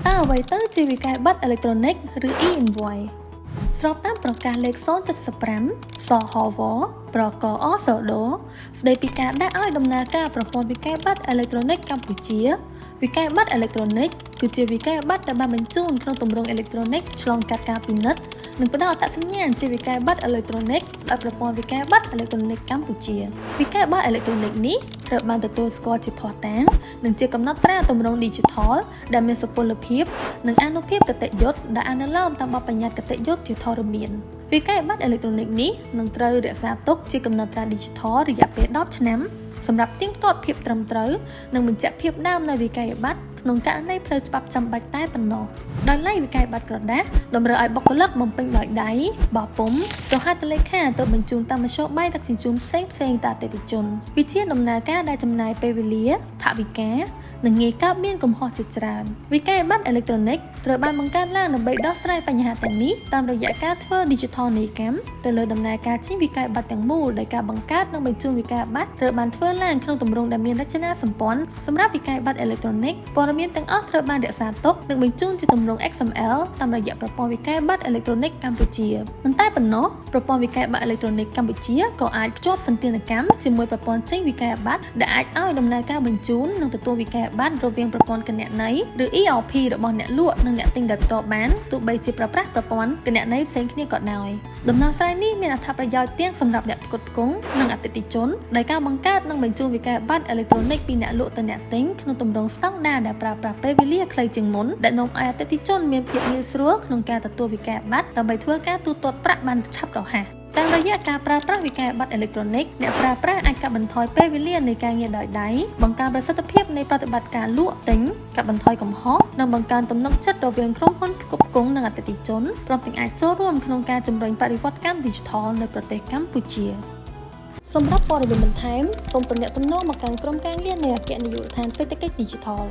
តើអ្វីទៅជាវិក័យប័ណ្ណអេឡិចត្រូនិកឬ e-invoice ស្របតាមប្រកាសលេខ075 សហវប្រកអសដស្ដីពីការដាក់ឲ្យដំណើរការប្រព័ន្ធវិក័យប័ណ្ណអេឡិចត្រូនិកកម្ពុជាវិក័យប័ណ្ណអេឡិចត្រូនិកគឺជាវិក័យប័ណ្ណដែលបានបញ្ជូនក្នុងទម្រង់អេឡិចត្រូនិកឆ្លងកាត់ការពិនិត្យនិងផ្ដល់អត្តសញ្ញាណជាវិក័យប័ណ្ណអេឡិចត្រូនិកដោយប្រព័ន្ធវិក័យប័ណ្ណអេឡិចត្រូនិកកម្ពុជាវិក័យប័ណ្ណអេឡិចត្រូនិកនេះត្រូវបានទទួលស្គាល់ជាភស្តុតាងនិងជាកំណត់ត្រាទម្រង់ Digital ដែលមានសុពលភាពនិងអានុភាពគតិយុត្តដែលអនុលោមតាមបទបញ្ញត្តិគតិយុត្តជាធរមានវិក័យប័ណ្ណអេឡិចត្រូនិកនេះនឹងត្រូវរក្សាទុកជាកំណត់ត្រា Digital រយៈពេល10ឆ្នាំសម្រាប់ទៀងទាត់ភាពត្រឹមត្រូវនិងបញ្ជាក់ភាពដើមនៃវិក័យប័ណ្ណក្នុងករណីផ្លូវច្បាប់ចាំបាច់តែប៉ុណ្ណោះដោយឡែកវិក័យប័ណ្ណក្រដាសតម្រូវឲ្យបុគ្គលិកបំពេញដោយដៃបោះពុម្ពចុះហត្ថលេខាទៅបញ្ជូនតាមមធ្យោបាយដឹកជញ្ជូនផ្សេងៗទៅអតិថិជនវាជាដំណើរការដែលចំណាយពេលវេលាថវិកានិងងាយកើតមានកំហុសជាច្រើនវិក័យប័ណ្ណអេឡិចត្រូនិកត្រូវបានបង្កើតឡើងដើម្បីដោះស្រាយបញ្ហាទាំងនេះតាមរយៈការធ្វើ Digital នីយកម្មទៅលើដំណើរការចេញវិក័យប័ណ្ណទាំងមូលដោយការបង្កើតនិងបញ្ជូនវិក័យប័ណ្ណត្រូវបានធ្វើឡើងក្នុងទម្រង់ដែលមានរចនាសម្ព័ន្ធសម្រាប់វិក័យប័ណ្ណអេឡិចត្រូនិកព័ត៌មានទាំងអស់ត្រូវបានរក្សាទុកនិងបញ្ជូនជាទម្រង់ XML តាមរយៈប្រព័ន្ធវិក័យប័ណ្ណអេឡិចត្រូនិកកម្ពុជាមិនតែប៉ុណ្ណោះប្រព័ន្ធវិក័យប័ណ្ណអេឡិចត្រូនិកកម្ពុជាក៏អាចភ្ជាប់សន្ទនាកម្មជាមួយប្រព័ន្ធចេញវិក័យប័ណ្ណដែលអាចឲ្យដំណើរការបញ្ជូននិងទទួលវិក័យប័ណ្ណរវាងប្រព័ន្ធគណនេយ្យឬ ERP របស់អ្នកលក់និងអ្នកទិញដោយផ្ទាល់បានទោះបីជាប្រើប្រាស់ប្រព័ន្ធគណនេយ្យផ្សេងគ្នាក៏ដោយដំណោះស្រាយនេះមានអត្ថប្រយោជន៍ទាំងសម្រាប់អ្នកផ្គត់ផ្គង់និងអតិថិជនដោយការបង្កើតនិងបញ្ជូនវិក័យប័ណ្ណអេឡិចត្រូនិកពីអ្នកលក់ទៅអ្នកទិញក្នុងទម្រង់ស្តង់ដារដែលប្រើប្រាស់ពេលវេលាខ្លីជាងមុនដែលនាំឲ្យអតិថិជនមានភាពងាយស្រួលក្នុងការទទួលវិក័យប័ណ្ណដើម្បីធ្វើការទូទាត់ប្រាក់បានឆាប់រហ័សតាមរយៈការប្រើប្រាស់វិក័យប័ណ្ណអេឡិចត្រូនិកអ្នកប្រើប្រាស់អាចកាត់បន្ថយពេលវេលានៃការងារដោយដៃបង្កើនប្រសិទ្ធភាពនៃប្រតិបត្តិការលក់ទិញកាត់បន្ថយកំហុសនិងបង្កើនទំនុកចិត្តរវាងក្រុមហ៊ុនផ្គត់ផ្គង់និងអតិថិជនព្រមទាំងអាចចូលរួមក្នុងការជំរុញបរិវត្តកម្ម Digital នៅប្រទេសកម្ពុជាសម្រាប់ព័ត៌មានបន្ថែមសូមទំនាក់ទំនងមកកាន់ក្រុមការងារនៃអគ្គនាយកដ្ឋានសេដ្ឋកិច្ច Digital